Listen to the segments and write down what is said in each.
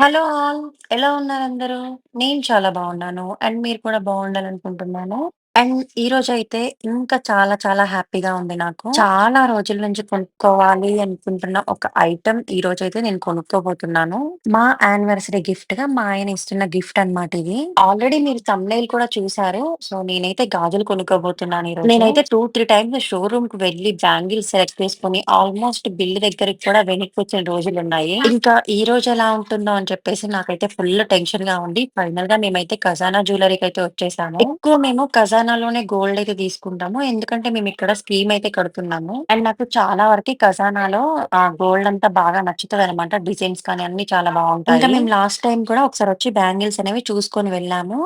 Hello all. ఎలా ఉన్నారందరూ? నేను చాలా బాగున్నాను. అండ్ మీరు కూడా బాగుండాలనుకుంటున్నాను. అండ్ ఈరోజైతే ఇంకా చాలా చాలా హ్యాపీగా ఉంది నాకు. చాలా రోజుల నుంచి కొనుక్కోవాలి అనుకుంటున్న ఒక ఐటెమ్ ఈరోజైతే నేను కొనుక్కోబోతున్నాను. మా యానివర్సరీ గిఫ్ట్‌గా మా ఆయన ఇస్తున్న గిఫ్ట్ అన్నమాట ఇది. ఆల్రెడీ మీరు థంబ్‌నెయిల్ కూడా చూసారు. సో, నేనైతే గాజులు కొనుక్కోబోతున్నాను ఈరోజు. నేనైతే 2, 3 టైమ్స్ షోరూమ్‌కి వెళ్లి బ్యాంగిల్స్ సెలెక్ట్ చేసుకొని ఆల్మోస్ట్ బిల్ దగ్గరికి కూడా వెనక్కొచ్చిన రోజులున్నాయి. ఇంకా ఈ రోజు ఎలా ఉంటుందో అని చెప్పేసి నాకైతే ఫుల్ టెన్షన్‌గా ఉంది. ఫైనల్‌గా మేమైతే ఖజానా జ్యువెల్లరీకైతే వచ్చేసాము. ఎక్కువ మేము ఖజానాలోనే గోల్డ్ అయితే తీసుకుంటాము. ఎందుకంటే మేమిక్కడ స్కీమ్ అయితే కడుతున్నాము. అండ్ నాకు చాలా వరకి ఖజానాలో గోల్డ్ అంతా బాగా నచ్చుతదనమాట. డిజైన్స్ కానీ అన్నీ చాలా బావుంటాయి. ఇంకా మేము లాస్ట్ టైమ్ కూడా ఒకసారొచ్చి బ్యాంగిల్స్ అనేవి చూసుకొని వెళ్ళాము.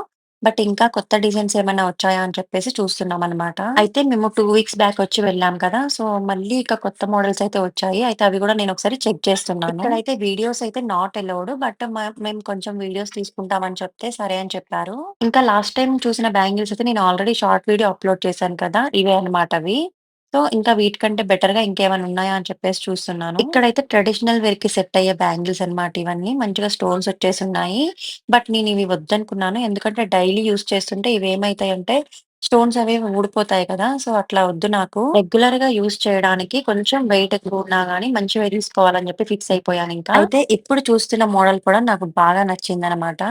బట్ ఇంకా కొత్త డిజైన్స్ ఏమైనా వచ్చాయా అని చెప్పేసి చూస్తున్నామనమాట. అయితే మేము 2 వీక్స్ బ్యాక్ వచ్చి వెళ్ళాం కదా! సో, మళ్ళీ ఇక కొత్త మోడల్స్ అయితే వచ్చాయి. అయితే అవి కూడా నేనొకసారి చెక్ చేస్తున్నాను. ఇక్కడైతే వీడియోస్ అయితే నాట్ అలౌడ్. బట్ మేము కొంచెం వీడియోస్ తీసుకుంటామని చెప్తే సరే అని చెప్పారు. ఇంకా లాస్ట్ టైమ్ చూసిన బ్యాంగిల్స్ అయితే నేను ఆల్రెడీ షార్ట్ వీడియో అప్‌లోడ్ చేశాను కదా! ఇవే అన్నమాట అవి. సో, ఇంకా వీటికంటే బెటర్‌గా ఇంకేమైనా ఉన్నాయా అని చెప్పేసి చూస్తున్నాను. ఇక్కడైతే ట్రెడిషనల్ వేర్‌కి సెట్ అయ్యే బ్యాంగిల్స్ అన్నమాట ఇవన్నీ. మంచిగా స్టోన్స్ వచ్చేసున్నాయి. బట్ నేనివి వద్దనుకున్నాను. ఎందుకంటే డైలీ యూజ్ చేస్తుంటే ఇవేమైతాయంటే స్టోన్స్ అవి ఊడిపోతాయి కదా! సో, అట్లా వద్దు నాకు. రెగ్యులర్‌గా యూజ్ చేయడానికి కొంచెం వెయిట్ ఎక్కువున్నా గానీ మంచివే తీసుకోవాలని చెప్పి ఫిక్స్ అయిపోయానింకా. అయితే ఇప్పుడు చూస్తున్న మోడల్ కూడా నాకు బాగా నచ్చిందనమాట.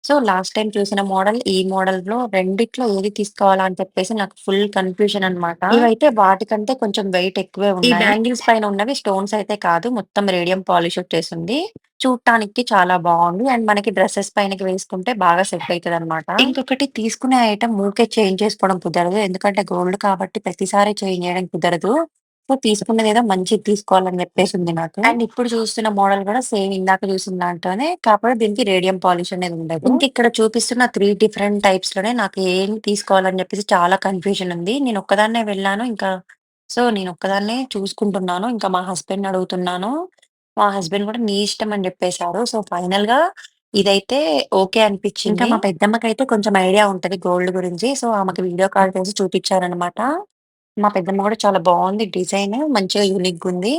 సో, లాస్ట్ టైమ్ చూసిన మోడల్, ఈ మోడల్‌లో రెండిట్లో ఏది తీసుకోవాలా అని చెప్పేసి నాకు ఫుల్ కన్‌ఫ్యూజన్ అన్నమాట. ఇవైతే వాటికంటే కొంచెం వెయిట్ ఎక్కువే ఉన్నాయి. ఈ బ్యాంగిల్స్ పైన ఉన్నవి స్టోన్స్ అయితే కాదు. మొత్తం రేడియం పాలిష్ వచ్చేసుంది. చూడటానికి చాలా బావుంది. అండ్ మనకి డ్రెసెస్ పైనకి వేసుకుంటే బాగా సెట్ అయితదనమాట. ఇంకొకటి తీసుకునే ఐటెమ్ ఊకే చేంజ్ చేసుకోవడం కుదరదు. ఎందుకంటే గోల్డ్ కాబట్టి ప్రతిసారి చేంజ్ చేయడం కుదరదు. సో, తీసుకున్నదేదో మంచిది తీసుకోవాలని చెప్పేసింది నాకు. అండ్ ఇప్పుడు చూస్తున్న మోడల్ కూడా సేమ్ ఇందాక చూసిన దాంట్లోనే. కాకపోతే దీనికి రేడియం పాలిష్ అనేది ఉండదు. ఇంకిక్కడ చూపిస్తున్న 3 డిఫరెంట్ టైప్స్‌లోనే నాకు ఏం తీసుకోవాలని చెప్పేసి చాలా కన్‌ఫ్యూజన్ ఉంది. నేను ఒక్కదాన్నే వెళ్ళాను. ఇంకా సో, నేనొక్కదాన్నే చూసుకుంటున్నాను. ఇంకా మా హస్బెండ్‌ని అడుగుతున్నాను. మా హస్బెండ్ కూడా నీ ఇష్టం అని చెప్పేసారు. సో, ఫైనల్‌గా ఇదైతే ఓకే అనిపిచ్చింది. ఇంకా మా పెద్దమ్మకైతే కొంచెం ఐడియా ఉంటది గోల్డ్ గురించి. సో, ఆమెకి వీడియో కాల్ చేసి చూపిచ్చారనమాట. మా పెద్దమ్మ గూడా చాలా బావుంది డిజైన్. మంచిగా యూనిక్‌గుంది.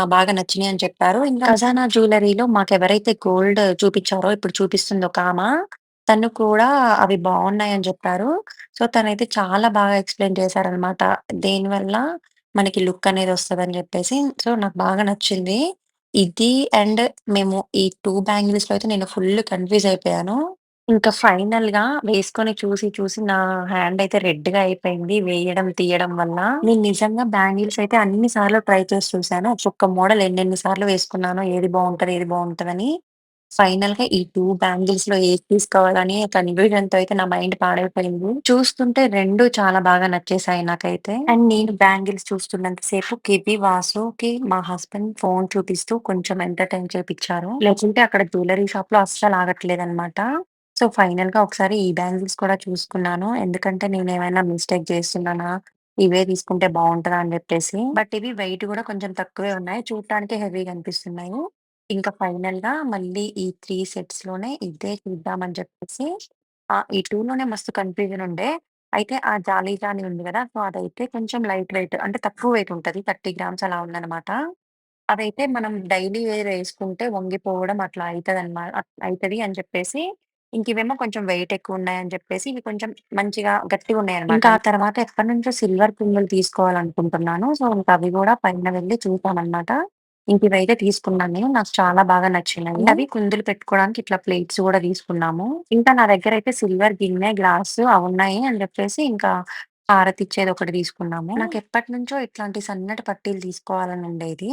బాగా నచ్చినియి అని చెప్పారు. ఇంకా ఖజానా జ్యువెల్లరీలో మాకెవరైతే గోల్డ్ చూపిచ్చారో ఇప్పుడు చూపిస్తుంది ఒకామ. తను కూడా అవి బావున్నాయని జెప్పారు. సో, తనైతే చాలా బాగా ఎక్స్‌ప్లెయిన్ చేశారనమాట. దేనివల్ల మనకి లుక్ అనేది వస్తదని జెప్పేసి. సో, నాకు బాగా నచ్చింది. ఇది అండ్ మేము ఈ 2 బ్యాంగిల్స్‌లో అయితే నేను ఫుల్ కన్‌ఫ్యూజ్ అయిపోయాను. ఇంకా ఫైనల్‌గా వేసుకొని చూసి, చూసి నా హ్యాండ్ అయితే రెడ్‌గా అయిపోయింది. వేయడం, తీయడం వల్ల. నేను నిజంగా బ్యాంగిల్స్ అయితే అన్ని సార్లు ట్రై చేసి చూసాను. ఒక్కొక్క మోడల్ ఎన్నెన్ని సార్లు వేసుకున్నానో ఏది బావుంటది, ఏది బావుంటదని. ఫైనల్‌గా ఈ 2 బ్యాంగిల్స్‌లో ఏది తీసుకోవాలని కన్‌ఫ్యూజన్‌తో అయితే నా మైండ్ పాడైపోయింది. చూస్తుంటే 2 చాలా బాగా నచ్చేసాయి నాకైతే. అండ్ నేను బ్యాంగిల్స్ చూస్తున్నంత సేపు కివి, వాసుకి మా హస్బెండ్ ఫోను చూపిస్తూ కొంచెం ఎంటర్‌టైన్ చేపిచ్చారు. లేకుంటే అక్కడ జ్యువెల్లరీ షాప్‌లో అస్సలు ఆగట్లేదనమాట. సో, ఫైనల్‌గా ఒకసారి ఈ బ్యాంగిల్స్ కూడా చూసుకున్నాను. ఎందుకంటే నేనేమైనా మిస్టేక్ చేస్తున్నానా? ఇవే తీసుకుంటే బావుంటదా అని జెప్పేసి. బట్ ఇవి వెయిట్ గూడా కొంచెం తక్కువే ఉన్నాయి. చూడటానికే హెవీగా అనిపిస్తున్నాయి. ఇంకా ఫైనల్‌గా మళ్ళీ ఈ 3 సెట్స్‌లోనే ఇదే చూద్దామని చెప్పేసి ఈ 2లోనే మస్తు కన్‌ఫ్యూజన్ ఉండే. అయితే ఆ జాలీ జాలీ ఉంది గదా! సో, అదైతే కొంచెం లైట్ వెయిట్ అంటే తక్కువ వెయిట్ ఉంటది. 30 గ్రామ్స్ అలా ఉందనమాట. అదైతే మనం డైలీ వేర్ ఏసుకుంటే వంగిపోవడం అట్లా అయితది అని చెప్పేసి, ఇంకివేమో కొంచెం వెయిట్ ఎక్కువున్నాయని చెప్పేసి, ఇవి కొంచెం మంచిగా గట్టిగున్నాయన్నమాట. ఇంకా ఆ తర్వాత ఎప్పటినుంచో సిల్వర్ కుందులు తీసుకోవాలనుకుంటున్నాను. సో, ఇంక అవి గూడా పైన వెళ్లి చూసామన్నమాట. ఇంకివైతే తీసుకున్నాను నేను. నాకు చాలా బాగా నచ్చినాయి. అవి కుందులు పెట్టుకోవడానికి ఇట్లా ప్లేట్స్ గూడా తీసుకున్నాము. ఇంకా నా దగ్గరైతే సిల్వర్ గిన్నె, గ్లాసు అవున్నాయి అని చెప్పేసి ఇంకా హారతిచ్చేది ఒకటి తీసుకున్నాము. నాకెప్పటినుంచో ఇట్లాంటి సన్నటి పట్టీలు తీసుకోవాలని ఉండేది.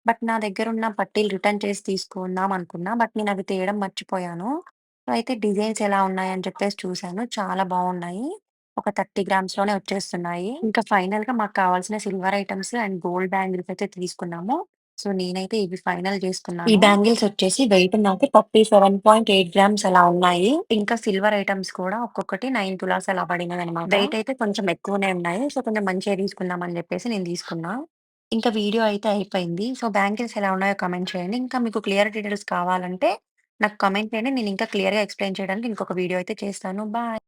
బట్ నా దగ్గరున్న పట్టీలు రిటర్న్ చేసి తీసుకుందాం అనుకున్నా. బట్ నేనవి తేవడం మర్చిపోయాను. సో, అయితే డిజైన్స్ ఎలా ఉన్నాయని చెప్పేసి చూసాను. చాలా బావున్నాయి. ఒక 30 గ్రామ్స్‌లోనే వచ్చేస్తున్నాయి. ఇంకా ఫైనల్‌గా మాకు కావాల్సిన silver items and gold bangles అయితే తీసుకున్నాము. సో, నేనైతే ఇవి ఫైనల్ చేసుకున్నాను. ఈ బ్యాంగిల్స్ వచ్చేసి వెయిట్ నాకు 37.8 గ్రామ్స్ అలా ఉన్నాయి. ఇంకా సిల్వర్ ఐటెమ్స్ కూడా ఒక్కొక్కటి 9 తులాస్ అలా పడినవనమాట. వెయిట్ అయితే కొంచెం ఎక్కువనే ఉన్నాయి. సో, కొంచెం మంచిగా తీసుకుందాం అని చెప్పేసి నేను తీసుకున్నా. ఇంకా వీడియో అయితే అయిపోయింది. సో, బ్యాంగిల్స్ ఎలా ఉన్నాయో కామెంట్ చేయండి. ఇంకా మీకు క్లియర్ డీటెయిల్స్ కావాలంటే నాకు కామెంట్ చేయండి. నేను ఇంకా క్లియర్‌గా ఎక్స్‌ప్లెయిన్ చేయడానికి ఇంకొక వీడియో అయితే చేస్తాను. బాయ్.